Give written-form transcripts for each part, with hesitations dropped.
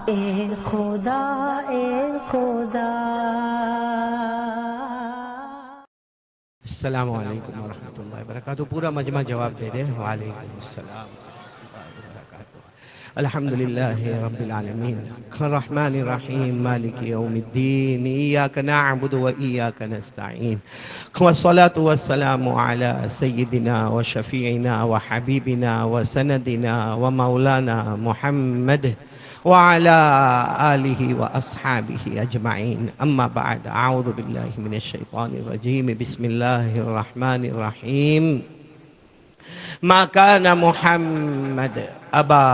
اے خدا اے خدا. السلام علیکم ورحمۃ اللہ وبرکاتہ. پورا مجمع جواب دے دے. وعلیکم السلام ورحمۃ اللہ وبرکاتہ. الحمد للہ رب العالمین الرحمن الرحیم مالک یوم الدین ایاک نعبد و ایاک نستعین والصلاة والسلام علی سیدنا و شفیعنا و حبیبنا و سندنا و مولانا محمد وعلى آله وأصحابه أجمعين. أما بعد، أعوذ بالله من الشيطان الرجيم. بسم الله الرحمن الرحيم. ما كان محمد أبا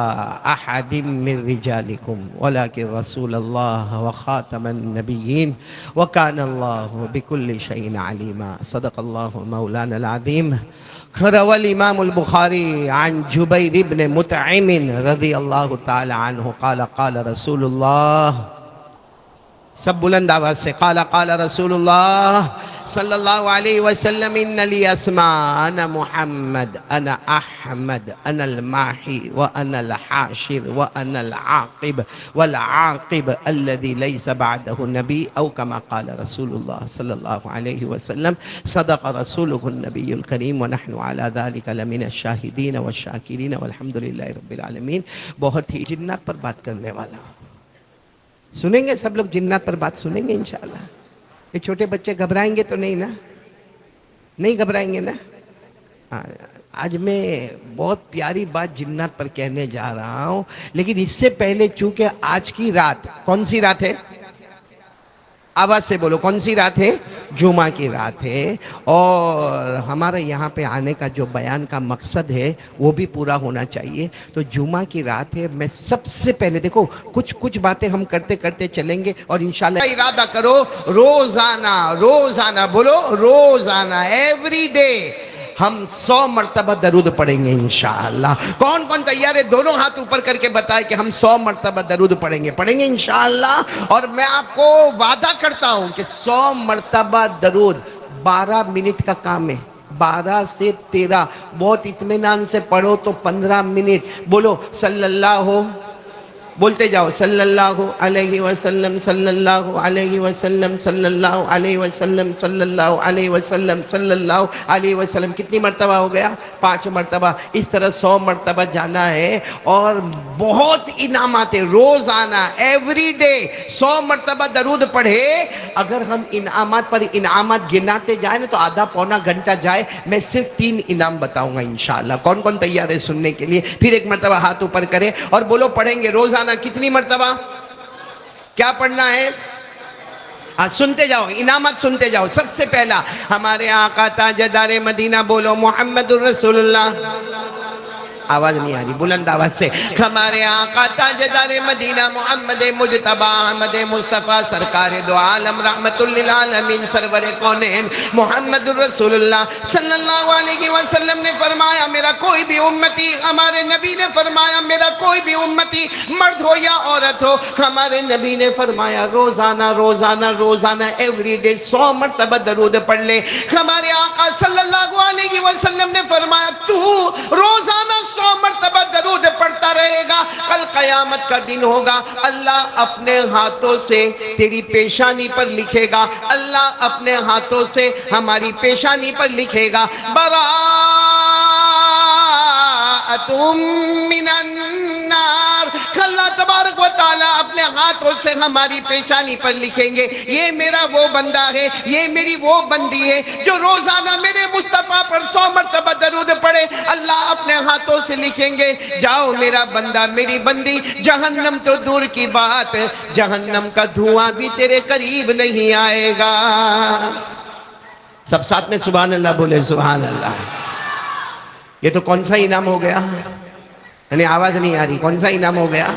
أحد من رجالكم ولكن رسول الله وخاتم النبيين وكان الله بكل شيء عليما. صدق الله مولانا العظيم. روى الإمام البخاري عن جبير بن مطعم رضي الله تعالى عنه قال قال رسول الله، سب بلند آواز سے، قال رسول اللہ صلی اللہ علیہ وسلم، ان لی اسماء، انا محمد، انا احمد، انا الماحی وانا الحاشر وانا العاقب والعاقب الذي ليس بعده نبی، او كما قال رسول اللہ صلی اللہ علیہ وسلم. صدق رسوله النبی الکریم ونحن على ذلك لمن الشاہدین والشاکرین والحمد للہ رب العالمین. بہت ہی جنات پر بات کرنے والا ہوں. سنیں گے سب لوگ جنات پر بات سنیں گے انشاءاللہ. یہ چھوٹے بچے گھبرائیں گے تو نہیں نا؟ نہیں گھبرائیں گے نا؟ آج میں بہت پیاری بات جنات پر کہنے جا رہا ہوں، لیکن اس سے پہلے چونکہ آج کی رات کون سی رات ہے؟ آواز سے بولو، کون سی رات ہے؟ جمعہ کی رات ہے، اور ہمارا یہاں پہ آنے کا جو بیان کا مقصد ہے وہ بھی پورا ہونا چاہیے. تو جمعہ کی رات ہے. میں سب سے پہلے دیکھو کچھ باتیں ہم کرتے کرتے چلیں گے، اور انشاءاللہ ارادہ کرو روزانہ بولو، روزانہ ایوری ڈے ہم 100 مرتبہ درود پڑھیں گے انشاءاللہ. کون کون تیار ہے؟ دونوں ہاتھ اوپر کر کے بتائے کہ ہم 100 مرتبہ درود پڑھیں گے انشاءاللہ. اور میں آپ کو وعدہ کرتا ہوں کہ 100 مرتبہ درود 12 منٹ کا کام ہے. 12 سے 13 بہت اطمینان سے پڑھو تو 15 منٹ. بولو صلی اللہ، بولتے جاؤ، صلی اللہ علیہ وسلم، صلی اللہ علیہ وسلم، صلی اللہ علیہ وسلم، صلی اللہ علیہ وسلم، صلی اللہ علیہ وسلم. کتنی مرتبہ ہو گیا؟ 5 مرتبہ. اس طرح 100 مرتبہ جانا ہے، اور بہت انعامات ہیں. روزانہ ایوری ڈے 100 مرتبہ درود پڑھے. اگر ہم انعامات پر انعامات گناتے جائیں نا تو آدھا پونا گھنٹہ جائے. میں صرف 3 انعام بتاؤں گا انشاءاللہ. کون کون تیار ہے سننے کے لیے؟ پھر ایک مرتبہ ہاتھ اوپر کرے اور بولو پڑھیں گے روزانہ. کتنی مرتبہ کیا پڑھنا ہے؟ سنتے جاؤ، انعامات سنتے جاؤ. سب سے پہلا ہمارے آقا تاجدار مدینہ، بولو محمد الرسول اللہ. آواز نہیں آ رہی، بلند آواز سے. ہمارے آقا تاجدار مدینہ محمد مجتبی احمد مصطفیٰ سرکار دو عالم رحمت للعالمین سرور کونین محمد الرسول اللہ صلی اللہ علیہ وسلم نے فرمایا، میرا کوئی بھی امتی، ہمارے نبی نے فرمایا میرا کوئی بھی امتی، مرد ہو یا عورت ہو، ہمارے نبی نے فرمایا روزانہ ایوری ڈے 100 مرتبہ درود پڑھ لے. ہمارے آقا صلی اللہ علیہ وسلم نے فرمایا تو روزانہ 100 مرتبہ درود پڑھتا رہے گا، کل قیامت کا دن ہوگا، اللہ اپنے ہاتھوں سے تیری پیشانی پر لکھے گا، اللہ اپنے ہاتھوں سے ہماری پیشانی پر لکھے گا، براءۃ من النار. اللہ تبارک و تعالیٰ اپنے ہاتھوں سے ہماری پیشانی پر لکھیں گے یہ میرا وہ بندہ ہے، یہ میری وہ بندی ہے جو روزانہ میرے مصطفیٰ پر 100 مرتبہ درود پڑھے. اللہ اپنے ہاتھوں سے لکھیں گے جاؤ میرا بندہ میری بندی، جہنم تو دور کی بات ہے، جہنم کا دھواں بھی تیرے قریب نہیں آئے گا. سب ساتھ میں سبحان اللہ بولے، سبحان اللہ. یہ تو کون سا انعام ہو گیا؟ یعنی آواز نہیں آ رہی. کون سا انعام ہو گیا؟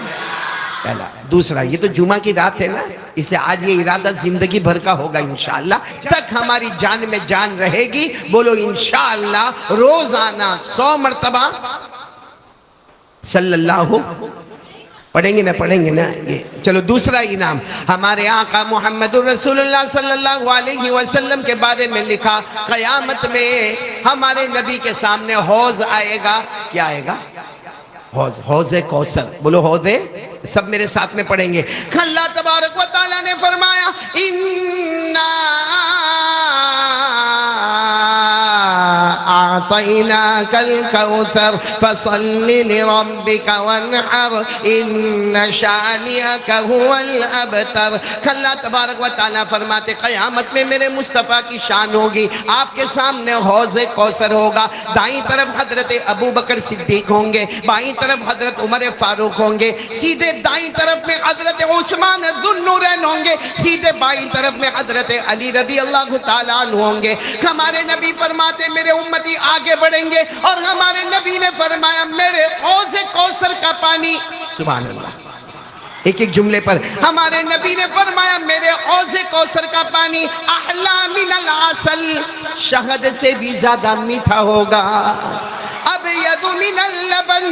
پہلا. دوسرا، یہ تو جمعہ کی رات ہے نا، اس سے آج یہ ارادہ زندگی بھر کا ہوگا انشاءاللہ. تک ہماری جان میں جان رہے گی بولو انشاءاللہ روزانہ 100 مرتبہ صلی اللہ پڑھیں گے نا یہ. چلو دوسرا انعام، ہمارے آقا محمد الرسول اللہ صلی اللہ علیہ وسلم کے بارے میں لکھا، قیامت میں ہمارے نبی کے سامنے حوض آئے گا. کیا آئے گا؟ حوض کوثر، بولو حوض، سب میرے ساتھ میں پڑھیں گے۔ اللہ تبارک و تعالیٰ نے فرمایا اِنَّا أعطيناك الكوثر فصل لربك وانحر إن شانئك هو الأبتر۔ اللہ تبارک و تعالیٰ فرماتے قیامت میں میرے مصطفیٰ کی شان ہوگی، آپ کے سامنے حوض کوثر ہوگا، دائیں طرف حضرت ابو بکر صدیق ہوں گے، بائیں طرف حضرت عمر فاروق ہوں گے، سیدھے دائیں طرف میں حضرت عثمان ذو النورین ہوں گے، سیدھے بائیں طرف میں حضرت علی رضی اللہ تعالیٰ عنہ ہوں گے۔ ہمارے نبی فرماتے میرے امتی آگے بڑھیں گے اور ہمارے نبی نے فرمایا میرے حوض کوثر کا پانی، سبحان اللہ، ایک ایک جملے پر ہمارے نبی نے فرمایا میرے حوض کوثر کا پانی احلا من العسل، شہد سے بھی زیادہ میٹھا ہوگا، ابیض من اللبن،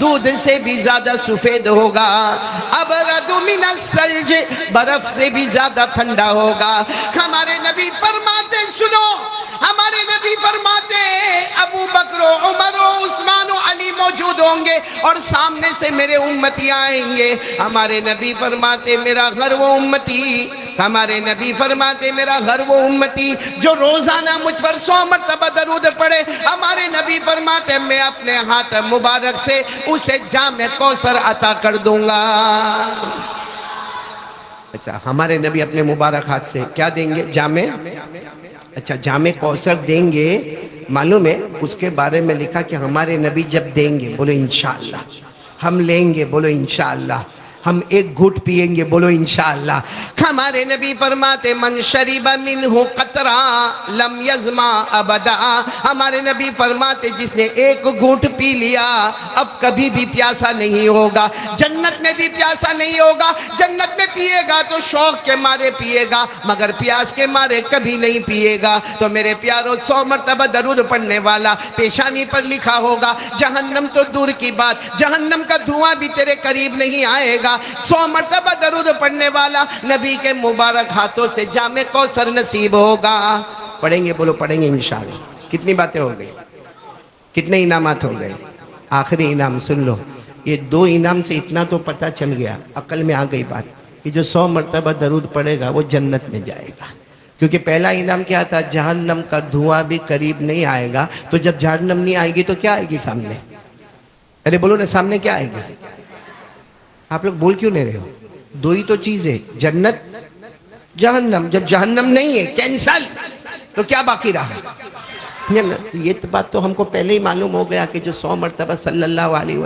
دودھ سے بھی زیادہ سفید ہوگا، ابرد من الثلج، برف سے بھی زیادہ ٹھنڈا ہوگا۔ ہمارے نبی فرماتے سنو، ہمارے نبی فرماتے ابو بکر و عمر و عثمان و علی موجود ہوں گے اور سامنے سے میرے امتی آئیں گے۔ ہمارے نبی فرماتے میرا گھر وہ امتی، ہمارے نبی فرماتے میرا گھر وہ امتی جو روزانہ مجھ پر 100 مرتبہ درود پڑھے، ہمارے نبی فرماتے میں اپنے ہاتھ مبارک سے اسے جام کوثر عطا کر دوں گا۔ اچھا، ہمارے نبی اپنے مبارک ہاتھ سے کیا دیں گے؟ جامع، اچھا جامع کوثر دیں گے۔ معلوم ہے اس کے بارے میں لکھا کہ ہمارے نبی جب دیں گے بولو انشاءاللہ، ہم لیں گے بولو انشاءاللہ، ہم ایک گھٹ پیئیں گے بولو انشاءاللہ۔ ہمارے نبی فرماتے من شرب منہ قطرہ لم یظما ابدا، ہمارے نبی فرماتے جس نے ایک گھونٹ پی لیا اب کبھی بھی پیاسا نہیں ہوگا، جنت میں بھی پیاسا نہیں ہوگا، جنت میں پیے گا تو شوق کے مارے پیے گا مگر پیاس کے مارے کبھی نہیں پیے گا۔ تو میرے پیاروں 100 مرتبہ درود پڑھنے والا پیشانی پر لکھا ہوگا، جہنم تو دور کی بات، جہنم کا دھواں بھی تیرے قریب نہیں آئے گا۔ 100 مرتبہ درود پڑھنے والا نبی کے مبارک ہاتھوں سے جام کوثر نصیب ہوگا۔ پڑھیں گے بولو، پڑھیں گے انشاءاللہ۔ کتنی باتیں ہو گئی، کتنے انعامات ہو گئے؟ آخری انعام سن لو، یہ 2 انعام سے اتنا تو پتہ چل گیا، عقل میں آ گئی بات کہ جو 100 مرتبہ درود پڑھے گا وہ جنت میں جائے گا، کیونکہ پہلا انعام کیا تھا؟ جہنم کا دھواں بھی قریب نہیں آئے گا۔ تو جب جہنم نہیں آئے گی تو کیا آئے گی سامنے؟ ارے بولو نا، سامنے کیا آئے گی؟ آپ لوگ بول کیوں نہیں رہے ہو؟ 2 ہی تو چیز ہے، جنت جہنم۔ جب جہنم نہیں ہے کینسل، تو کیا باقی رہا؟ یہ بات تو ہم کو پہلے ہی معلوم ہو گیا کہ جو 100 مرتبہ صلی اللہ علیہ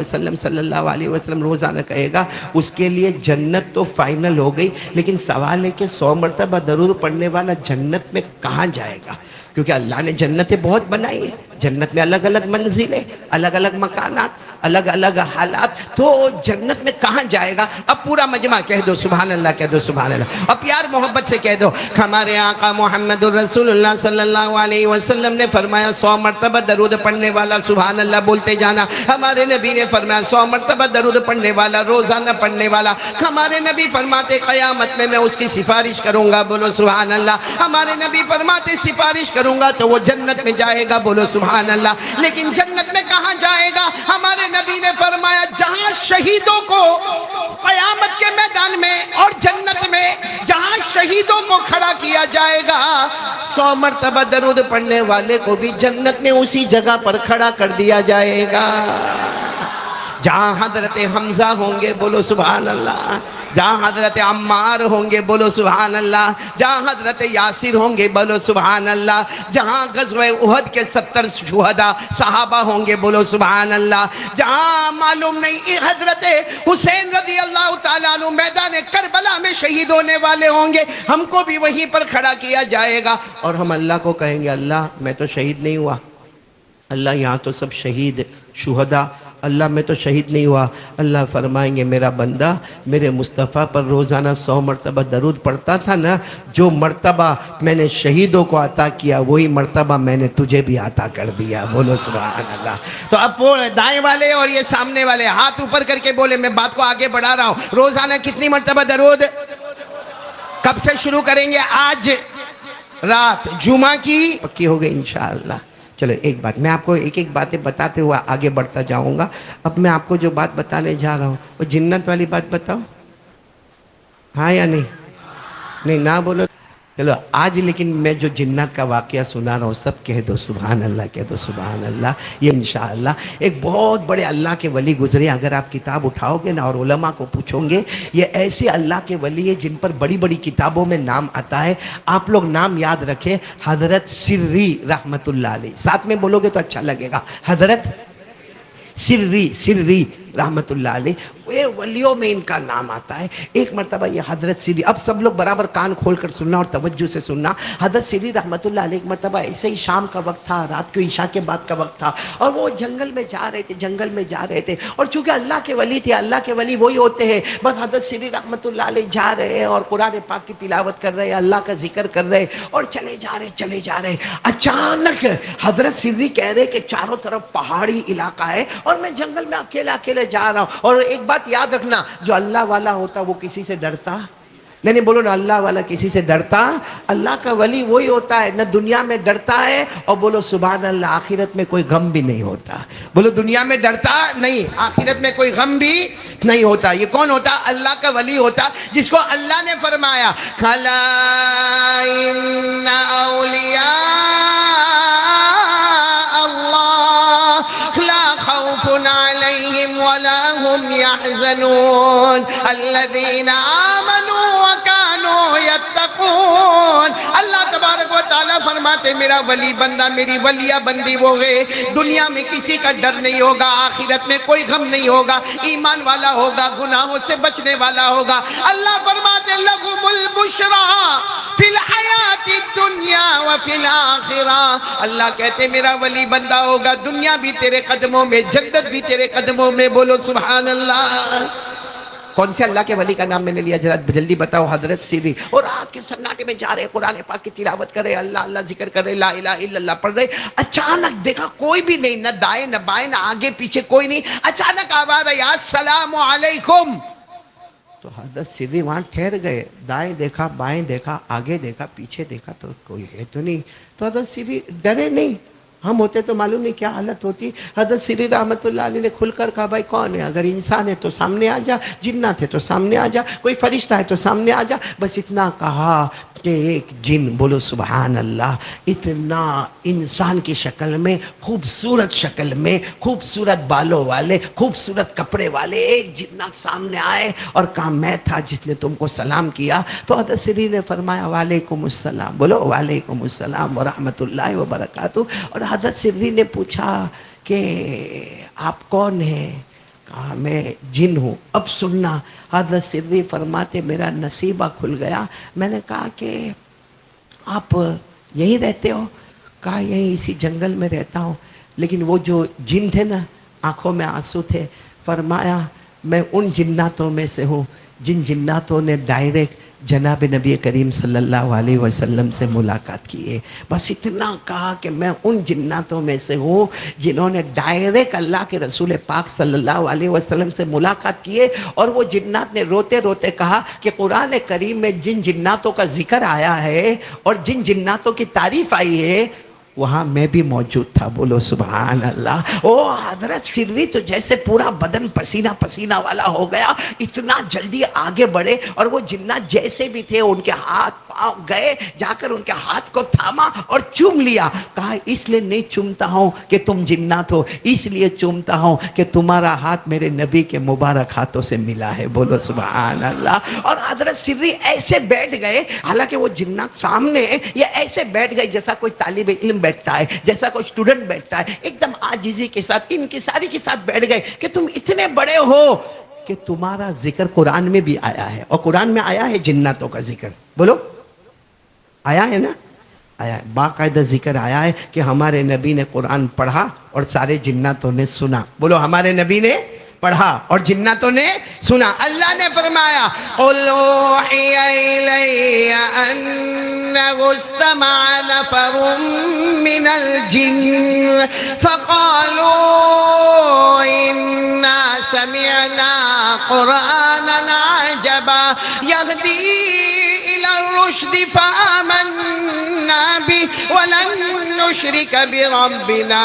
وسلم روزانہ کہے گا اس کے لیے جنت تو فائنل ہو گئی، لیکن سوال ہے کہ 100 مرتبہ درود پڑھنے والا جنت میں کہاں جائے گا؟ کیونکہ اللہ نے جنتیں بہت بنائی ہیں، جنت میں الگ الگ منزلیں، الگ الگ مکانات، الگ الگ حالات، تو جنت میں کہاں جائے گا؟ اب پورا مجمع کہہ دو سبحان اللہ، کہہ دو سبحان اللہ، اور پیار محبت سے کہہ دو ہمارے آقا محمد الرسول اللہ صلی اللہ علیہ وسلم نے فرمایا 100 مرتبہ درود پڑھنے والا سبحان اللہ بولتے جانا۔ ہمارے نبی نے فرمایا 100 مرتبہ درود پڑھنے والا، روزانہ پڑھنے والا، ہمارے نبی فرماتے قیامت میں اس کی سفارش کروں گا، بولو سبحان اللہ۔ ہمارے نبی فرماتے سفارش کروں گا تو وہ جنت میں جائے گا، بولو سبحان اللہ۔ لیکن جنت میں کہاں جائے گا؟ ہمارے نبی نے فرمایا جہاں شہیدوں کو قیامت کے میدان میں اور جنت میں جہاں شہیدوں کو کھڑا کیا جائے گا، 100 مرتبہ درود پڑھنے والے کو بھی جنت میں اسی جگہ پر کھڑا کر دیا جائے گا۔ جہاں حضرت حمزہ ہوں گے بولو سبحان اللہ، جہاں حضرت عمار ہوں گے بولو سبحان اللہ، جہاں حضرت یاسر ہوں گے بولو سبحان اللہ، جہاں غزوہ احد کے 70 شہداء صحابہ ہوں گے بولو سبحان اللہ، جہاں معلوم نہیں حضرت حسین رضی اللہ تعالیٰ عنہ میدان کربلا میں شہید ہونے والے ہوں گے، ہم کو بھی وہیں پر کھڑا کیا جائے گا اور ہم اللہ کو کہیں گے اللہ میں تو شہید نہیں ہوا، اللہ یہاں تو سب شہید شہداء، اللہ میں تو شہید نہیں ہوا۔ اللہ فرمائیں گے میرا بندہ میرے مصطفیٰ پر روزانہ 100 مرتبہ درود پڑھتا تھا نا، جو مرتبہ میں نے شہیدوں کو عطا کیا وہی مرتبہ میں نے تجھے بھی عطا کر دیا، بولو سبحان اللہ۔ تو اب دائیں والے اور یہ سامنے والے ہاتھ اوپر کر کے بولے، میں بات کو آگے بڑھا رہا ہوں، روزانہ کتنی مرتبہ درود؟ کب سے شروع کریں گے؟ آج رات جمعہ کی پکی ہو گئی انشاءاللہ۔ چلو ایک بات میں آپ کو ایک ایک باتیں بتاتے ہوئے آگے بڑھتا جاؤں گا. اب میں آپ کو جو بات بتانے جا رہا ہوں وہ جنت والی بات بتاؤ, ہاں یا نہیں؟ نہیں نہ بولو. چلو آج لیکن میں جو جنات کا واقعہ سنا رہا ہوں سب کہہ دو سبحان اللہ, کہہ دو سبحان اللہ. یہ انشاءاللہ ایک بہت بڑے اللہ کے ولی گزرے. اگر آپ کتاب اٹھاؤ گے نا اور علماء کو پوچھو گے, یہ ایسے اللہ کے ولی ہے جن پر بڑی بڑی کتابوں میں نام آتا ہے. آپ لوگ نام یاد رکھیں, حضرت سری رحمت اللہ علیہ. ساتھ میں بولو گے تو اچھا لگے گا. حضرت سری رحمت اللہ علیہ, یہ ولیوں میں ان کا نام آتا ہے. ایک مرتبہ یہ حضرت سری, اب سب لوگ برابر کان کھول کر سننا اور توجہ سے سننا. حضرت سری رحمت اللہ علیہ ایک مرتبہ ایسے ہی شام کا وقت تھا, رات کو عشاء کے بعد کا وقت تھا, اور وہ جنگل میں جا رہے تھے. اور چونکہ اللہ کے ولی تھے, اللہ کے ولی وہی ہوتے ہیں, بس حضرت سری رحمت اللہ علیہ جا رہے ہیں اور قرآن پاک کی تلاوت کر رہے ہیں, اللہ کا ذکر کر رہے اور چلے جا رہے. اچانک حضرت سری کہہ رہے کہ چاروں طرف پہاڑی علاقہ ہے اور میں جنگل میں اکیلے جا رہا ہوں. اور ایک بات یاد رکھنا, جو اللہ والا ہوتا وہ کسی سے ڈرتا نہیں. بولو نا, اللہ والا کسی سے ڈرتا. اللہ کا ولی وہی ہوتا ہے, نہ دنیا میں ڈرتا ہے, اور بولو سبحان اللہ, آخرت میں کوئی غم بھی نہیں ہوتا. بولو دنیا میں ڈرتا نہیں, آخرت میں کوئی غم بھی نہیں ہوتا. یہ کون ہوتا؟ اللہ کا ولی ہوتا, جس کو اللہ نے فرمایا کھلا ان اولیاء اللہ لا خوف علیہم ولا هم يحزنون الذين آمنوا وكانوا يتقون. اللہ تبارک و تعالیٰ فرماتے میرا ولی بندہ, میری ولیہ بندی وہ ہے, دنیا میں کسی کا ڈر نہیں ہوگا, آخرت میں کوئی غم نہیں ہوگا, ایمان والا ہوگا, گناہوں سے بچنے والا ہوگا. اللہ فرماتے لہم البشریٰ فی الحیات الدنیا وفی الآخرہ. اللہ کہتے میرا ولی بندہ ہوگا, دنیا بھی تیرے قدموں میں, جنت بھی تیرے قدموں میں. بولو سبحان اللہ. کون سے اللہ کے ولی کا نام میں نے لیا؟ ذرا جلدی بتاؤ. حضرت سری. اور رات کے سناٹے میں جا رہے, قرآن پاک کی تلاوت کر رہے, اللہ اللہ ذکر کر رہے, لا الہ الا اللہ پڑھ رہے. اچانک دیکھا کوئی بھی نہیں, نہ دائیں نہ بائیں, نہ آگے پیچھے کوئی نہیں. اچانک آواز آئی السلام علیکم. تو حضرت سری وہاں ٹھہر گئے, دائیں دیکھا, بائیں دیکھا, آگے دیکھا, پیچھے دیکھا, تو کوئی ہے تو نہیں. تو حضرت سری ڈرے نہیں. ہم ہوتے تو معلوم نہیں کیا حالت ہوتی. حضرت سری رحمت اللہ علیہ نے کھل کر کہا بھائی کون ہے؟ اگر انسان ہے تو سامنے آ جا, جنات ہے تو سامنے آ جا, کوئی فرشتہ ہے تو سامنے آ جا. بس اتنا کہا کہ ایک جن, بولو سبحان اللہ, اتنا انسان کی شکل میں, خوبصورت شکل میں, خوبصورت بالوں والے, خوبصورت کپڑے والے ایک جنات سامنے آئے اور کہا میں تھا جس نے تم کو سلام کیا. تو حضرت سری نے فرمایا وعلیکم السلام. بولو وعلیکم السلام ورحمۃ اللہ وبرکاتہ. اور حضرت سری نے پوچھا کہ آپ کون ہیں؟ کہا میں جن ہوں. اب سننا, حضرت سری فرماتے میرا نصیبہ کھل گیا. میں نے کہا کہ آپ یہیں رہتے ہو؟ کہا یہیں اسی جنگل میں رہتا ہوں. لیکن وہ جو جن تھے نا, آنکھوں میں آنسو تھے. فرمایا میں ان جناتوں میں سے ہوں جن جناتوں نے ڈائریکٹ جناب نبی کریم صلی اللہ علیہ وسلم سے ملاقات کی ہے. بس اتنا کہا کہ میں ان جناتوں میں سے ہوں جنہوں نے ڈائریکٹ اللہ کے رسول پاک صلی اللہ علیہ وسلم سے ملاقات کی ہے. اور وہ جنات نے روتے روتے کہا کہ قرآن کریم میں جن جناتوں کا ذکر آیا ہے اور جن جناتوں کی تعریف آئی ہے وہاں میں بھی موجود تھا. بولو سبحان اللہ. او حضرت سری تو جیسے پورا بدن پسینہ پسینہ والا ہو گیا, اتنا جلدی آگے بڑھے. اور وہ جنات جیسے بھی تھے ان کے ہاتھ پاؤں گئے, جا کر ان کے ہاتھ کو تھاما اور چوم لیا. کہا اس لیے نہیں چومتا ہوں کہ تم جنات ہو, اس لیے چومتا ہوں کہ تمہارا ہاتھ میرے نبی کے مبارک ہاتھوں سے ملا ہے. بولو سبحان اللہ. اور حضرت سری ایسے بیٹھ گئے, حالانکہ وہ جنات سامنے, یہ ایسے بیٹھ گئے جیسا کوئی طالب علم بیٹھتا ہے, جیسا کوئی اسٹوڈنٹ بیٹھتا ہے, ایک دم عاجزی کے ساتھ, ان کی ساری کے ساتھ بیٹھ گئے کہ تم اتنے بڑے ہو کہ تمہارا ذکر قرآن میں بھی آیا ہے. اور قرآن میں آیا ہے جناتوں کا ذکر. بولو آیا ہے نا, آیا باقاعدہ ذکر آیا ہے کہ ہمارے نبی نے قرآن پڑھا اور سارے جناتوں نے سنا. بولو ہمارے نبی نے پڑھا اور جناتوں نے سنا. اللہ نے فرمایا قُلْ أُوحِيَ إِلَيَّ أَنَّهُ اسْتَمَعَ نَفَرٌ مِّنَ الْجِنِّ فَقَالُوا إِنَّا سَمِعْنَا قُرْآنًا عَجَبًا يَهْدِي إِلَى الرُّشْدِ فَآمَنَّا بِهِ ولن نشرك بربنا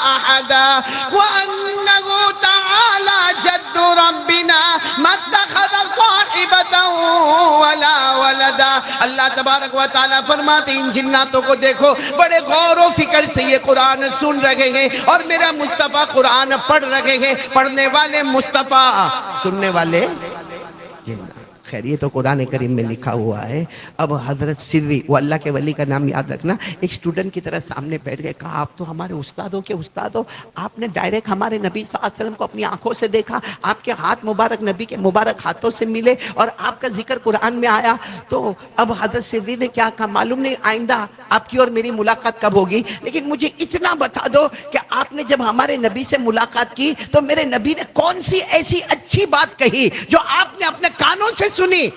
أحدا وأنه تعالى جد ربنا ما اتخذ صاحبة ولا ولدا. اللہ تبارک و تعالیٰ فرماتے ہیں ان جناتوں کو دیکھو بڑے غور و فکر سے یہ قرآن سن رہے ہیں اور میرا مصطفیٰ قرآن پڑھ رہے ہیں. پڑھنے والے مصطفیٰ، سننے والے جنات. خیر یہ تو قرآن کریم میں لکھا ہوا ہے. اب حضرت سری، وہ اللہ کے ولی کا نام یاد رکھنا، ایک اسٹوڈنٹ کی طرح سامنے بیٹھ گئے. کہا آپ تو ہمارے استادوں کے استاد ہو، آپ نے ڈائریکٹ ہمارے نبی صلی اللہ علیہ وسلم کو اپنی آنکھوں سے دیکھا، آپ کے ہاتھ مبارک نبی کے مبارک ہاتھوں سے ملے اور آپ کا ذکر قرآن میں آیا. تو اب حضرت سری نے کیا کہا معلوم نہیں آئندہ آپ کی اور میری ملاقات کب ہوگی، لیکن مجھے اتنا بتا دو کہ آپ نے جب ہمارے نبی سے ملاقات کی تو میرے نبی نے کون سی ایسی اچھی بات کہی جو آپ نے اپنے کانوں سے سنی.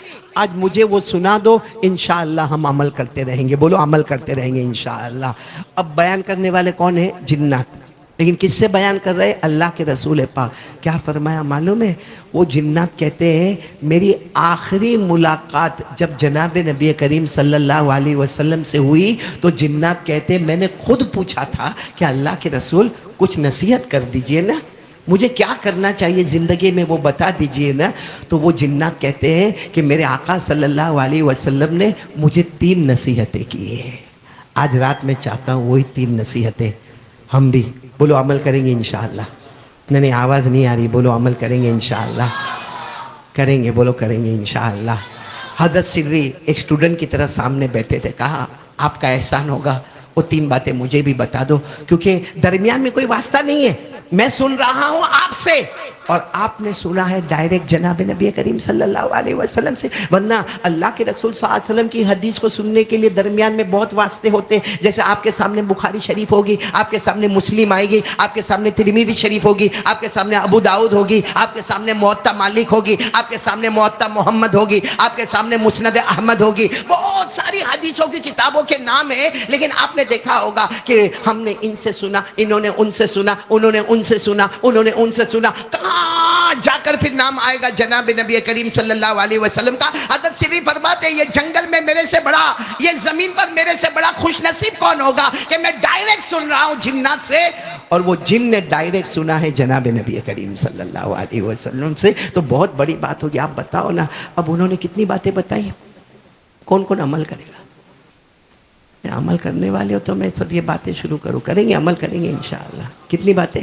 آج مجھے وہ سنا دو، انشاءاللہ ہم عمل کرتے رہیں گے. بولو عمل کرتے رہیں گے انشاءاللہ. اب بیان کرنے والے کون ہیں؟ جنات. لیکن کس سے بیان کر رہے؟ اللہ کے رسول پاک. کیا فرمایا معلوم ہے؟ وہ جنات کہتے ہیں میری آخری ملاقات جب جناب نبی کریم صلی اللہ علیہ وسلم سے ہوئی تو جنات کہتے ہیں میں نے خود پوچھا تھا کہ اللہ کے رسول کچھ نصیحت کر دیجئے نا، مجھے کیا کرنا چاہیے زندگی میں وہ بتا دیجئے نا. تو وہ جنات کہتے ہیں کہ میرے آقا صلی اللہ علیہ وسلم نے مجھے 3 نصیحتیں کی ہیں. آج رات میں چاہتا ہوں وہی 3 نصیحتیں ہم بھی بولو عمل کریں گے انشاءاللہ. نہیں آواز نہیں آ رہی، بولو عمل کریں گے انشاءاللہ. کریں گے، بولو کریں گے انشاءاللہ. حضرت سری ایک اسٹوڈنٹ کی طرح سامنے بیٹھے تھے. کہا آپ کا احسان ہوگا وہ 3 باتیں مجھے بھی بتا دو، کیونکہ درمیان میں کوئی واسطہ نہیں ہے. میں سن رہا ہوں آپ سے اور آپ نے سنا ہے ڈائریکٹ جناب نبی کریم صلی اللہ علیہ وسلم سے. ورنہ اللہ کے رسول صلی اللہ علیہ وسلم کی حدیث کو سننے کے لیے درمیان میں بہت واسطے ہوتے ہیں. جیسے آپ کے سامنے بخاری شریف ہوگی، آپ کے سامنے مسلم آئے گی، آپ کے سامنے ترمذی شریف ہوگی، آپ کے سامنے ابو داؤد ہوگی، آپ کے سامنے موطا مالک ہوگی، آپ کے سامنے موطا محمد ہوگی، آپ کے سامنے مسند احمد ہوگی. بہت ساری حدیثوں کی کتابوں کے نام ہیں. لیکن آپ نے دیکھا ہوگا کہ ہم نے ان سے سنا، انہوں نے ان سے سنا، انہوں نے ان سے سنا، انہوں نے ان سے سنا. کہاں جا کر پھر نام آئے گا جناب نبی کریم صلی اللہ علیہ وسلم کا. حضرت سری فرماتے ہیں یہ جنگل میں میرے سے بڑا، یہ زمین پر میرے سے بڑا خوش نصیب کون ہوگا کہ میں ڈائریکٹ سن رہا ہوں جنات سے، اور وہ جن نے ڈائریکٹ سنا ہے جناب نبی کریم صلی اللہ علیہ وسلم سے. تو بہت بڑی بات ہوگی. آپ بتاؤ نا اب انہوں نے کتنی باتیں بتائی، کون کون عمل کرے گا؟ عمل کرنے والے ہو تو میں سب یہ باتیں شروع کروں. کریں گے، عمل کریں گے انشاءاللہ. کتنی باتیں؟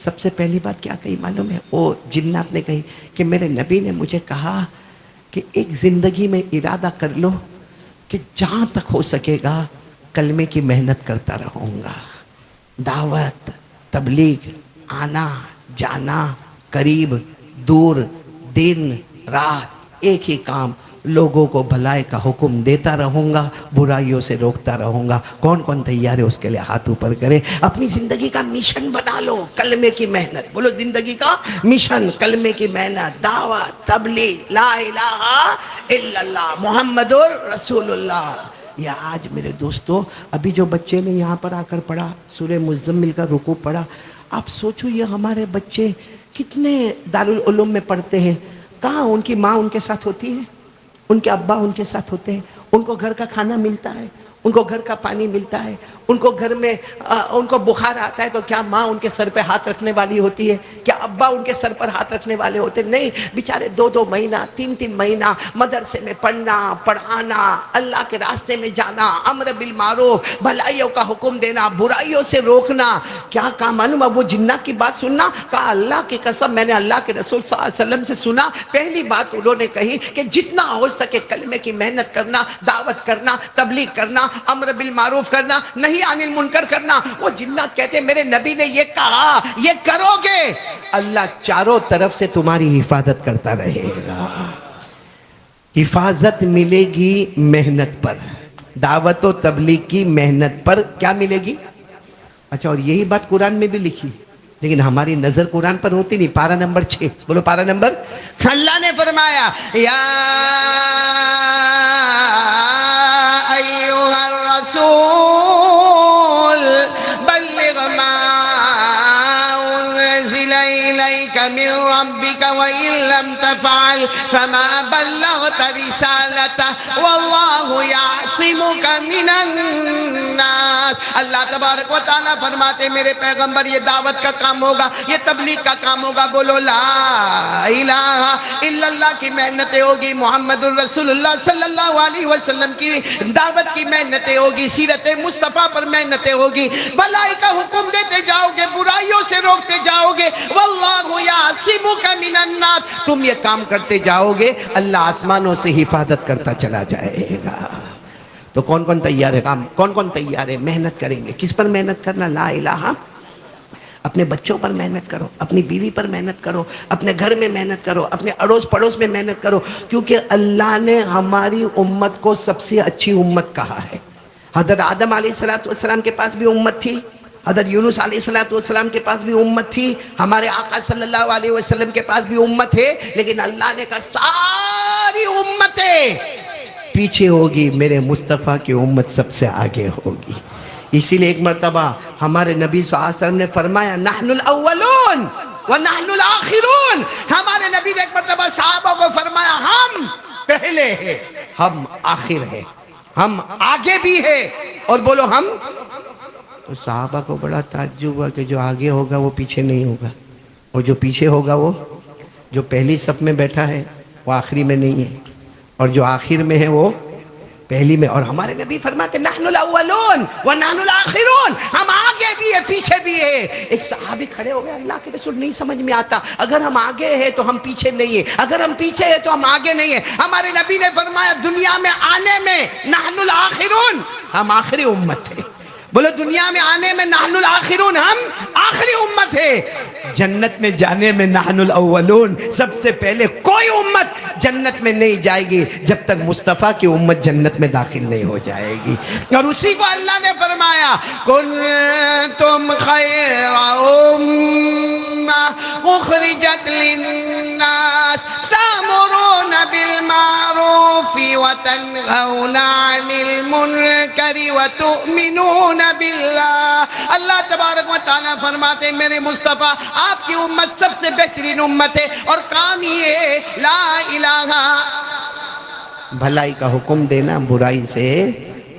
سب سے پہلی بات کیا کہی معلوم ہے؟ وہ جنات نے کہی کہ میرے نبی نے مجھے کہا کہ ایک زندگی میں ارادہ کر لو کہ جہاں تک ہو سکے گا کلمے کی محنت کرتا رہوں گا. دعوت، تبلیغ، آنا جانا، قریب دور، دن رات ایک ہی کام، لوگوں کو بھلائی کا حکم دیتا رہوں گا، برائیوں سے روکتا رہوں گا. کون کون تیار ہے اس کے لیے ہاتھ اوپر کرے. اپنی زندگی کا مشن بنا لو کلمے کی محنت. بولو زندگی کا مشن کلمے کی محنت، دعوت، تبلیغ، لا الہ الا اللہ محمد رسول اللہ. یہ آج میرے دوستو ابھی جو بچے نے یہاں پر آ کر پڑھا سورہ مزمل کا رکوع پڑھا، آپ سوچو یہ ہمارے بچے کتنے دارالعلوم میں پڑھتے ہیں. کہاں ان کی ماں ان کے ساتھ ہوتی ہے، ان کے ابا ان کے ساتھ ہوتے ہیں، ان کو گھر کا کھانا ملتا ہے، ان کو گھر کا پانی ملتا ہے، ان کو گھر میں ان کو بخار آتا ہے تو کیا ماں ان کے سر پہ ہاتھ رکھنے والی ہوتی ہے؟ کیا ابا ان کے سر پر ہاتھ رکھنے والے ہوتے؟ نہیں. بیچارے 2 مہینہ 3 مہینہ مدرسے میں پڑھنا، پڑھانا، اللہ کے راستے میں جانا، امر بالمعروف، بھلائیوں کا حکم دینا، برائیوں سے روکنا. کیا کہا معلوم؟ اب وہ جنات کی بات سننا. کہا اللہ کی قسم میں نے اللہ کے رسول صلی اللہ علیہ وسلم سے سنا. پہلی بات انہوں نے کہی کہ جتنا ہو سکے کلمے کی محنت کرنا، دعوت کرنا، تبلیغ کرنا، امر بالمعروف کرنا، نہیں عن المنکر کرنا. وہ جنات کہتے میرے نبی نے یہ کہا، یہ کرو گے اللہ چاروں طرف سے تمہاری حفاظت کرتا رہے گا. حفاظت ملے گی محنت پر، دعوت و تبلیغ کی محنت پر. کیا ملے گی؟ اچھا اور یہی بات قرآن میں بھی لکھی لیکن ہماری نظر قرآن پر ہوتی نہیں. پارہ نمبر 6 بولو، پارہ نمبر. اللہ نے فرمایا یا ایھا الرسول بلغ ما انزل الیک من ربک وان لم تفعل فما بلغت رسالته والله يعصمك من الناس. اللہ تبارک و تعالیٰ فرماتے میرے پیغمبر یہ دعوت کا کام ہوگا, یہ تبلیغ کا کام ہوگا. بولو لا الہ الا اللہ کی محنتیں ہوگی, محمد الرسول اللہ صلی اللہ علیہ وسلم کی دعوت کی محنتیں ہوگی, سیرت مصطفیٰ پر محنتیں ہوگی, بھلائی کا حکم دیتے جاؤ گے, برائیوں سے روکتے جاؤ گے. واللہ یعصمک من الناس, تم یہ کام کرتے جاؤ گے اللہ آسمانوں سے حفاظت کرتا چلا جائے گا. تو کون کون تیار ہے کام, کون کون تیار ہے, محنت کریں گے. کس پر محنت کرنا؟ لا الہ. اپنے بچوں پر محنت کرو, اپنی بیوی پر محنت کرو, اپنے گھر میں محنت کرو, اپنے اڑوس پڑوس میں محنت کرو, کیونکہ اللہ نے ہماری امت کو سب سے اچھی امت کہا ہے. حضرت آدم علیہ السلام کے پاس بھی امت تھی, حضرت یونس علیہ السلام کے پاس بھی امت تھی, ہمارے آقا صلی اللہ علیہ وسلم کے پاس بھی امت ہے, لیکن اللہ نے کہا ساری امتیں پیچھے ہوگی, میرے مصطفیٰ کی امت سب سے آگے ہوگی. اسی لیے ایک مرتبہ ہمارے نبی صلی اللہ علیہ وسلم نے فرمایا نحن الاولون ونحن الاخرون. ہمارے نبی نے ایک مرتبہ صحابہ کو فرمایا ہم پہلے ہیں, ہم آخر ہیں, ہم آگے بھی ہیں, اور بولو ہم. تو صحابہ کو بڑا تعجب ہوا کہ جو آگے ہوگا وہ پیچھے نہیں ہوگا, اور جو پیچھے ہوگا وہ جو پہلی صف میں بیٹھا ہے وہ آخری میں نہیں ہے, اور جو آخر میں ہے وہ پہلی میں. اور ہمارے نبی فرماتے نحن الاولون ونحن الاخرون, ہم آگے بھی ہے پیچھے بھی ہے. ایک صحابی کھڑے ہو گئے, اللہ کے رسول نہیں سمجھ میں آتا, اگر ہم آگے ہیں تو ہم پیچھے نہیں ہیں, اگر ہم پیچھے ہیں تو ہم آگے نہیں ہیں. ہمارے نبی نے فرمایا دنیا میں آنے میں نحن الاخرون, ہم آخری امت ہیں. بولو دنیا میں آنے میں نحن الاخرون, ہم آخری امت ہے. جنت میں جانے میں نحن الاولون, سب سے پہلے کوئی امت جنت میں نہیں جائے گی جب تک مصطفیٰ کی امت جنت میں داخل نہیں ہو جائے گی. اور اسی کو اللہ نے فرمایا کنتم خیر امہ اخرجت للناس تأمرون بالمعروف وتنہون عن المنکر وتؤمنون باللہ. اللہ تبارک و تعالیٰ فرماتے میرے مصطفیٰ آپ کی امت سب سے بہترین امت ہے, اور کام یہ لا الہ, بھلائی کا حکم دینا, برائی سے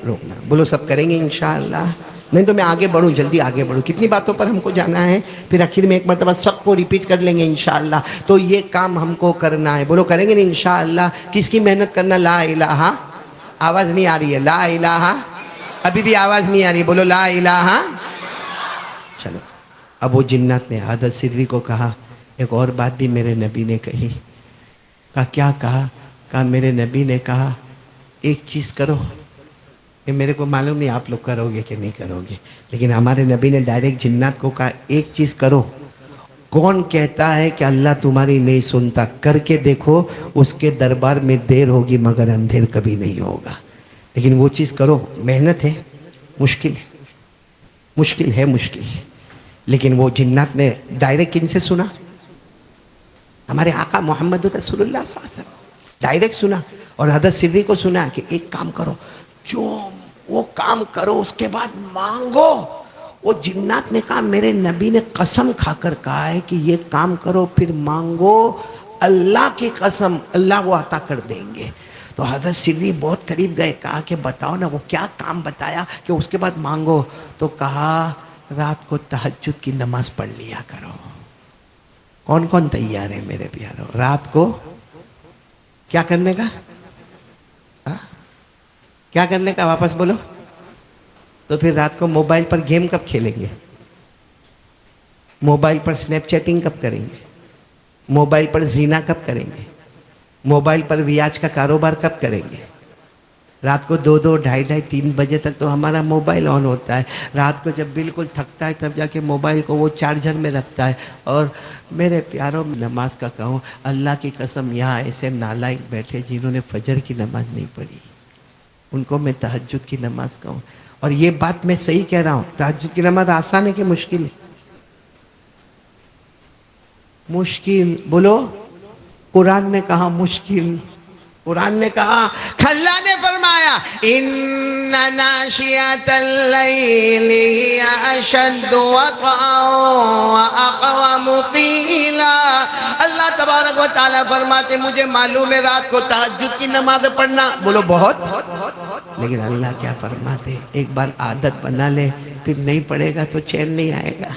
روکنا. بولو سب کریں گے انشاءاللہ. نہیں تو میں آگے بڑھوں, جلدی آگے بڑھوں, کتنی باتوں پر ہم کو جانا ہے, پھر آخر میں ایک مرتبہ سب کو ریپیٹ کر لیں گے انشاءاللہ. تو یہ کام ہم کو کرنا ہے. بولو کریں گے نا انشاءاللہ. کس کی محنت کرنا؟ لا الہ. آواز نہیں آ رہی ہے, لا الہ, ابھی بھی آواز نہیں آ رہی, بولو لا الہ. چلو اب وہ جنات نے حضرت سری کو کہا ایک اور بات بھی میرے نبی نے کہی. کہا کیا کہا؟ کہا میرے نبی نے کہا ایک چیز کرو, یہ میرے کو معلوم نہیں آپ لوگ کرو گے کہ نہیں کرو گے, لیکن ہمارے نبی نے ڈائریکٹ جنات کو کہا ایک چیز کرو. کون کہتا ہے کہ اللہ تمہاری نہیں سنتا؟ کر کے دیکھو, اس کے دربار میں دیر ہوگی مگر اندھیر کبھی نہیں ہوگا. لیکن وہ چیز کرو, محنت ہے, مشکل ہے, مشکل ہے, مشکل. لیکن وہ جنات نے ڈائریکٹ کن سے سنا؟ ہمارے آقا محمد رسول اللہ صلی اللہ علیہ وسلم ڈائریکٹ سنا, اور حضرت سری کو سنا کہ ایک کام کرو, جو وہ کام کرو اس کے بعد مانگو. وہ جنات نے کہا میرے نبی نے قسم کھا کر کہا ہے کہ یہ کام کرو پھر مانگو, اللہ کی قسم اللہ وہ عطا کر دیں گے. تو حضرت سری بہت قریب گئے, کہا کہ بتاؤ نا وہ کیا کام بتایا کہ اس کے بعد مانگو. تو کہا رات کو تہجد کی نماز پڑھ لیا کرو. کون کون تیار ہے میرے پیارو رات کو کیا کرنے کا؟ کیا کرنے کا؟ واپس بولو. تو پھر رات کو موبائل پر گیم کب کھیلیں گے؟ موبائل پر سنیپ چیٹنگ کب کریں گے؟ موبائل پر زینا کب کریں گے؟ موبائل پر ویاج کا کاروبار کب کریں گے؟ رات کو 2, 2, 2:30, 3 بجے تک تو ہمارا موبائل آن ہوتا ہے. رات کو جب بالکل تھکتا ہے تب جا کے موبائل کو وہ چارجر میں رکھتا ہے. اور میرے پیاروں نماز کا کہوں, اللہ کی قسم یہاں ایسے نالائق بیٹھے جنہوں نے فجر کی نماز نہیں پڑھی, ان کو میں تہجد کی نماز کہوں. اور یہ بات میں صحیح کہہ رہا ہوں, تہجد کی نماز آسان ہے کہ مشکل ہے؟ مشکل. بولو قرآن نے کہا مشکل, قرآن نے کہا, اللہ نے فرمایا ان ناشئۃ اللیل ہی اشد وطئا واقوم قیلا. اللہ تبارک و تعالیٰ فرماتے مجھے معلوم ہے رات کو تہجد کی نماز پڑھنا بولو بہت، لیکن اللہ کیا فرماتے ایک بار عادت بنا لے پھر نہیں پڑھے گا تو چین نہیں آئے گا.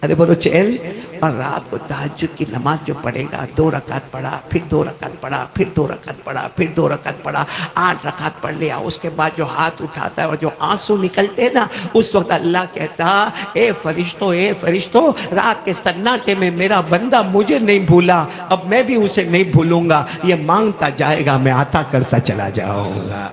ارے بولو چین. اور رات کو تہجد کی نماز جو پڑھے گا 2 رکعت پڑھا پھر 2 رکعت پڑھا پھر 2 رکعت پڑھا پھر 2 رکعت پڑھا 8 رکعت پڑھ لیا. اس کے بعد جو ہاتھ اٹھاتا ہے اور جو آنسو نکلتے نا اس وقت اللہ کہتا اے فرشتوں رات کے سناٹے میں میرا بندہ مجھے نہیں بھولا، اب میں بھی اسے نہیں بھولوں گا. یہ مانگتا جائے گا میں عطا کرتا چلا جاؤں گا.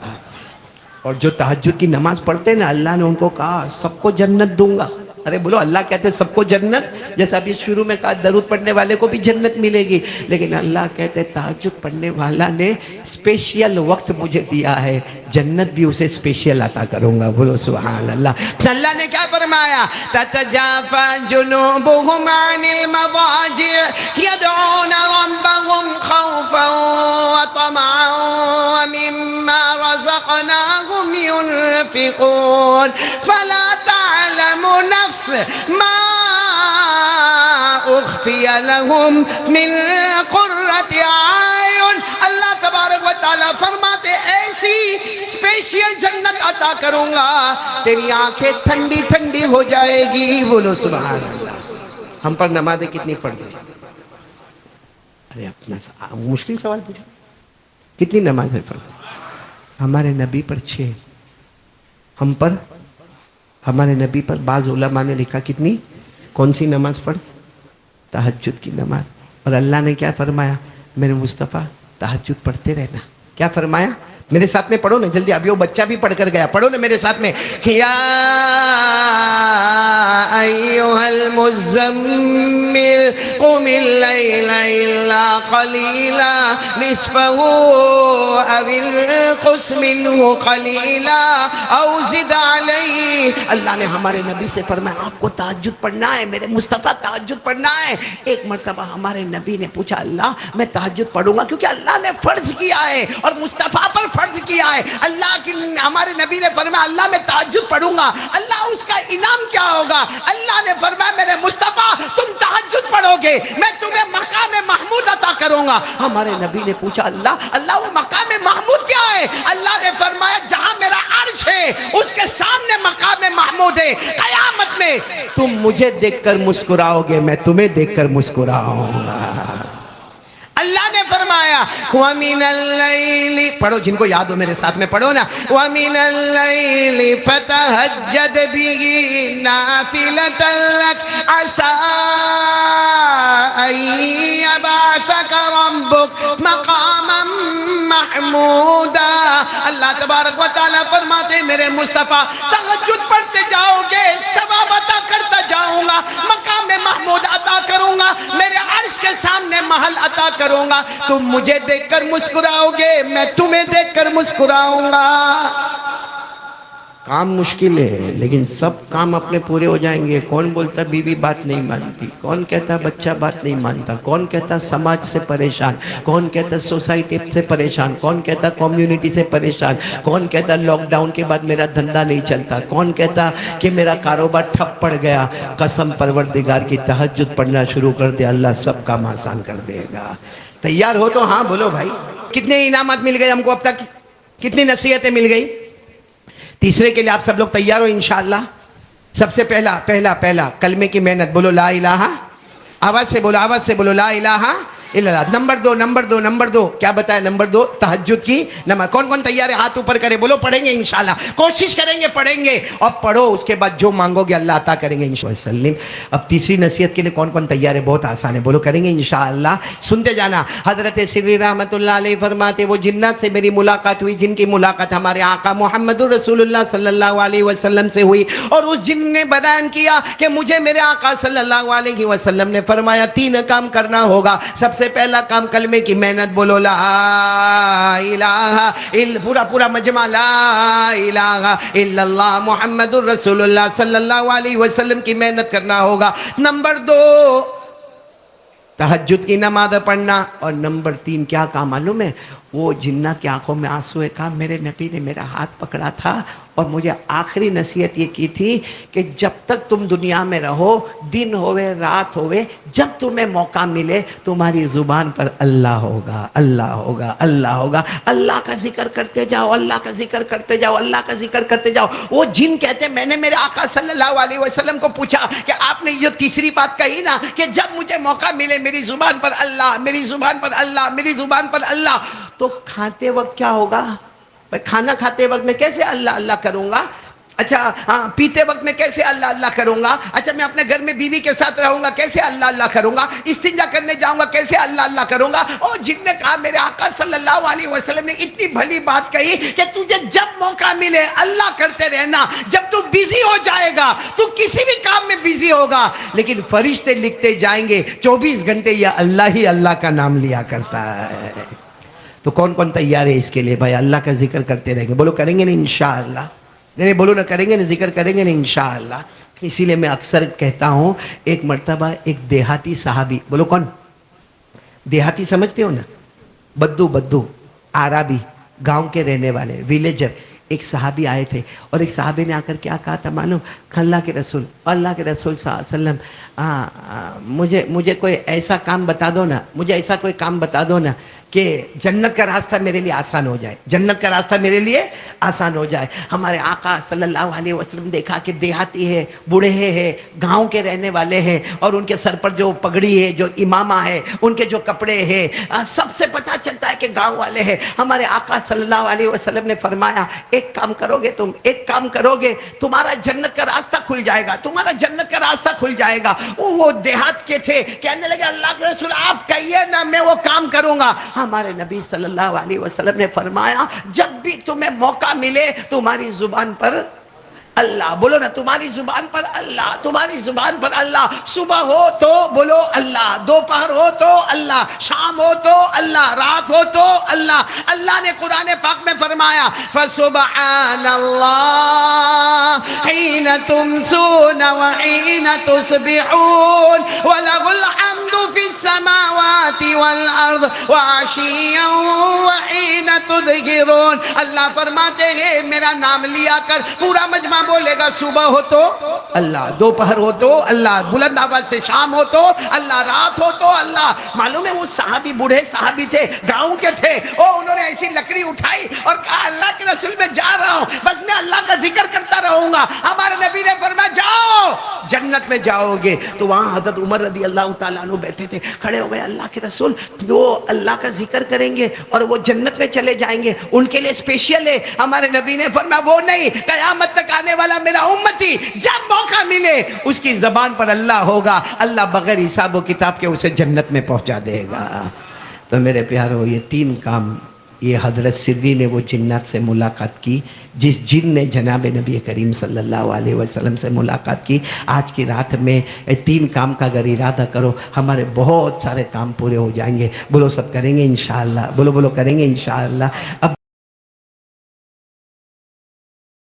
اور جو تہجد کی نماز پڑھتے نا اللہ نے ان کو کہا سب کو جنت دوں گا. ارے بولو اللہ کہتے ہیں سب کو جنت. جیسا ابھی شروع میں کہا درود پڑھنے والے کو بھی جنت ملے گی، لیکن اللہ کہتے ہیں تہجد پڑھنے والا نے اسپیشل وقت مجھے دیا ہے، جنت بھی اسے اسپیشل عطا کروں گا. بولو سبحان اللہ. اللہ نے کیا فرمایا تتجافى جنوبهم عن المضاجع يدعون ربهم خوفا وطمعا ومما رزقناهم ينفقون فلا تعلم نفس ما اخفی لهم من قرۃ اعین. اللہ تبارک و تعالیٰ فرماتے ایسی اسپیشل جنت عطا کروں گا تیری آنکھیں ٹھنڈی ٹھنڈی ہو جائے گی. بولو سبحان اللہ. ہم پر نمازیں کتنی پڑھ گئی؟ ارے اپنا مشکل سوال پوچھا کتنی نمازیں پڑھ گئی؟ ہمارے نبی پر 6، ہم پر ہمارے نبی پر بعض علماء نے لکھا کتنی کون سی نماز پڑھ؟ تہجد کی نماز. اور اللہ نے کیا فرمایا میرے مصطفیٰ تہجد پڑھتے رہنا. کیا فرمایا؟ میرے ساتھ میں پڑھو نا جلدی. ابھی وہ بچہ بھی پڑھ کر گیا، پڑھو نا میرے ساتھ میں. یا ایھا المزمل قم اللیل الا قلیلا نصفہ او انقص منہ قلیلا او زد علیہ. اللہ نے ہمارے نبی سے فرمایا آپ کو تہجد پڑھنا ہے، میرے مصطفیٰ تہجد پڑھنا ہے. ایک مرتبہ ہمارے نبی نے پوچھا اللہ میں تہجد پڑھوں گا کیونکہ اللہ نے فرض کیا ہے اور مصطفیٰ پر فرض کیا ہے. اللہ کی ہمارے نبی نے فرمایا اللہ میں تہجد پڑھوں گا، اللہ اس کا انعام کیا ہوگا؟ اللہ نے فرمایا میرے مصطفیٰ تم تہجد پڑھو گے میں تمہیں مقام محمود عطا کروں گا. ہمارے نبی نے پوچھا اللہ وہ مقام محمود کیا ہے؟ اللہ نے فرمایا جہاں میرا عرش ہے اس کے سامنے مقام محمود ہے. قیامت میں تم مجھے دیکھ کر مسکراؤ گے میں تمہیں دیکھ کر مسکراؤں گا. اللہ نے فرمایا وَمِنَ اللَّيْلِ پڑھو جن کو یاد ہو میرے ساتھ میں پڑھو نا وَمِنَ اللَّيْلِ فَتَهَجَّدْ بِهِ نَافِلَةً لَكَ عَسَىٰ أَن يَبْعَثَكَ رَبُّكَ مَقَامًا مَحْمُودًا. اللہ تبارک و تعالیٰ فرماتے میرے مصطفیٰ تہجد پڑھتے جاؤ گے ثواب عطا کرتا جاؤں گا، مقام محمود عطا کروں گا، میرے عرش کے سامنے محل عطا کروں گا. تم مجھے دیکھ کر مسکراؤ گے میں تمہیں دیکھ کر مسکراؤں گا. کام مشکل ہے لیکن سب کام اپنے پورے ہو جائیں گے. کون بولتا بیوی بات نہیں مانتی، کون کہتا بچہ بات نہیں مانتا، کون کہتا سماج سے پریشان، کون کہتا سوسائٹی سے پریشان، کون کہتا کمیونٹی سے پریشان، کون کہتا لاک ڈاؤن کے بعد میرا دھندا نہیں چلتا، کون کہتا کہ میرا کاروبار ٹھپ پڑ گیا. قسم پروردگار کی تہجد پڑھنا شروع کر دے اللہ سب کام آسان کر دے گا. تیار ہو تو ہاں بولو بھائی. کتنے انعامات مل گئے ہم کو اب تک؟ کتنی نصیحتیں مل گئی؟ تیسرے کے لیے آپ سب لوگ تیار ہو انشاءاللہ؟ سب سے پہلا کلمے کی محنت. بولو لا الہ، آواز سے بولو لا الہ الا اللہ. نمبر دو کیا بتایا؟ نمبر 2 تہجد کی نماز. کون تیار ہے ہاتھ اوپر کرے. بولو پڑھیں گے انشاءاللہ، کوشش کریں گے پڑھیں گے اور پڑھو اس کے بعد جو مانگو گے اللہ عطا کریں گے انشاءاللہ. اب تیسری نصیحت کے لیے کون تیار ہے؟ بہت آسان ہے. بولو کریں گے انشاءاللہ. سنتے جانا. حضرت سری رحمت اللہ علیہ فرماتے وہ جنات سے میری ملاقات ہوئی جن کی ملاقات ہمارے آقا محمد رسول اللہ صلی اللہ علیہ وسلم سے ہوئی اور اس جن نے بیان کیا کہ مجھے میرے آقا صلی اللہ علیہ وسلم نے فرمایا 3 کام کرنا ہوگا. سب سے پہلا کام کلمے کی محنت. بولو لا الہ الا پورا مجمع لا الہ الا اللہ محمد الرسول اللہ صلی اللہ علیہ وسلم کی محنت کرنا ہوگا. نمبر 2 تہجد کی نماز پڑھنا. اور نمبر 3 کیا کام معلوم ہے؟ وہ جنہ کی آنکھوں میں آنسو ہے، کہا میرے نبی نے میرا ہاتھ پکڑا تھا اور مجھے آخری نصیحت یہ کی تھی کہ جب تک تم دنیا میں رہو، دن ہوئے رات ہوئے، جب تمہیں موقع ملے تمہاری زبان پر اللہ ہوگا، اللہ ہوگا، اللہ ہوگا، اللہ کا ذکر کرتے جاؤ، اللہ کا ذکر کرتے جاؤ، اللہ کا ذکر کرتے جاؤ۔ وہ جن کہتے ہیں، میں نے میرے آقا صلی اللہ علیہ وسلم کو پوچھا کہ آپ نے یہ تیسری بات کہی نا کہ جب مجھے موقع ملے میری زبان پر اللہ، میری زبان پر اللہ، میری زبان پر اللہ، تو کھاتے وقت کیا ہوگا؟ کھانا کھاتے وقت میں کیسے اللہ اللہ کروں گا؟ اچھا ہاں، پیتے وقت میں کیسے اللہ اللہ کروں گا؟ اچھا میں اپنے گھر میں بیوی کے ساتھ رہوں گا کیسے اللہ اللہ کروں گا؟ استنجا کرنے جاؤں گا کیسے اللہ اللہ کروں گا؟ اور جن نے کہا میرے آقا صلی اللہ علیہ وسلم نے اتنی بھلی بات کہی کہ تجھے جب موقع ملے اللہ کرتے رہنا، جب تو بیزی ہو جائے گا تو کسی بھی کام میں بیزی ہوگا، لیکن فرشتے لکھتے جائیں گے 24 گھنٹے یہ اللہ ہی اللہ کا نام لیا کرتا ہے۔ تو کون کون تیار ہے اس کے لیے؟ بھائی اللہ کا ذکر کرتے رہیں گے، بولو کریں گے نا انشاءاللہ؟ نہیں بولو نہ، کریں گے نا، ذکر کریں گے نا انشاءاللہ؟ اسی لیے میں اکثر کہتا ہوں، ایک مرتبہ ایک دیہاتی صحابی، بولو کون؟ دیہاتی سمجھتے ہو نا؟ بدو عربی، گاؤں کے رہنے والے، ویلیجر، ایک صحابی آئے تھے اور ایک صحابی نے آ کر کیا کہا تھا معلوم؟ اللہ کے رسول صلی اللہ علیہ وسلم، مجھے کوئی ایسا کام بتا دو نا، مجھے ایسا کوئی کام بتا دو نا کہ جنت کا راستہ میرے لیے آسان ہو جائے، جنت کا راستہ میرے لیے آسان ہو جائے۔ ہمارے آقا صلی اللہ علیہ وسلم دیکھا کہ دیہاتی ہے، بوڑھے ہیں، گاؤں کے رہنے والے ہیں، اور ان کے سر پر جو پگڑی ہے، جو امامہ ہے، ان کے جو کپڑے ہیں، سب سے پتہ چلتا ہے کہ گاؤں والے ہیں۔ ہمارے آقا صلی اللہ علیہ وسلم نے فرمایا، ایک کام کرو گے تم، ایک کام کرو گے تمہارا جنت کا راستہ کھل جائے گا، تمہارا جنت کا راستہ کھل جائے گا۔ وہ دیہات کے تھے، کہنے لگے اللہ کے رسول آپ کہیے نا، میں وہ کام کروں گا۔ ہمارے نبی صلی اللہ علیہ وسلم نے فرمایا، جب بھی تمہیں موقع ملے تمہاری زبان پر اللہ، بولو نا، تمہاری زبان پر اللہ، تمہاری زبان پر اللہ۔ صبح ہو تو بولو اللہ، دوپہر ہو تو اللہ، شام ہو تو اللہ، رات ہو تو اللہ۔ اللہ نے قرآن پاک میں فرمایا، فَسُبْحَانَ اللَّهِ حِينَ تُمْسُونَ وَحِينَ تُصْبِحُونَ وَلَهُ الْحَمْدُ فِي السَّمَاوَاتِ وَالْأَرْضِ وَعَشِيًّا وَحِينَ تُظْهِرُونَ۔ اللہ فرماتے ہیں میرا نام لیا کر، پورا مجمع بولے گا، صبح ہو تو اللہ، دوپہر ہو تو اللہ، بلند آواز سے شام ہو تو اللہ، رات ہو تو اللہ۔ معلوم ہے وہ صحابی بوڑھے صحابی تھے، گاؤں کے تھے، انہوں نے ایسی لکڑی اٹھائی اور کہا اللہ کے رسول میں جا رہا ہوں، بس میں اللہ کا ذکر کرتا رہوں گا۔ ہمارے نبی نے فرمایا جاؤ، جنت میں جاؤ گے۔ تو وہاں حضرت عمر رضی اللہ تعالیٰ عنہ بیٹھے تھے، کھڑے ہو گئے، اللہ کے رسول وہ اللہ کا ذکر کریں گے اور وہ جنت میں چلے جائیں گے، ان کے لیے اسپیشل ہے۔ ہمارے نبی نے فرمایا وہ نہیں، قیامت تک آنے والا میرا امتی جب موقع ملے اس کی زبان پر اللہ ہوگا، اللہ بغیر حساب و کتاب کے اسے جنت میں پہنچا دے گا۔ تو میرے پیارو، یہ 3 کام یہ حضرت سدی نے وہ جنات سے ملاقات کی، جس جن نے جناب نبی کریم صلی اللہ علیہ وسلم سے ملاقات کی۔ آج کی رات میں 3 کام کا اگر ارادہ کرو، ہمارے بہت سارے کام پورے ہو جائیں گے۔ بولو سب کریں گے انشاءاللہ، بولو کریں گے انشاءاللہ۔ اب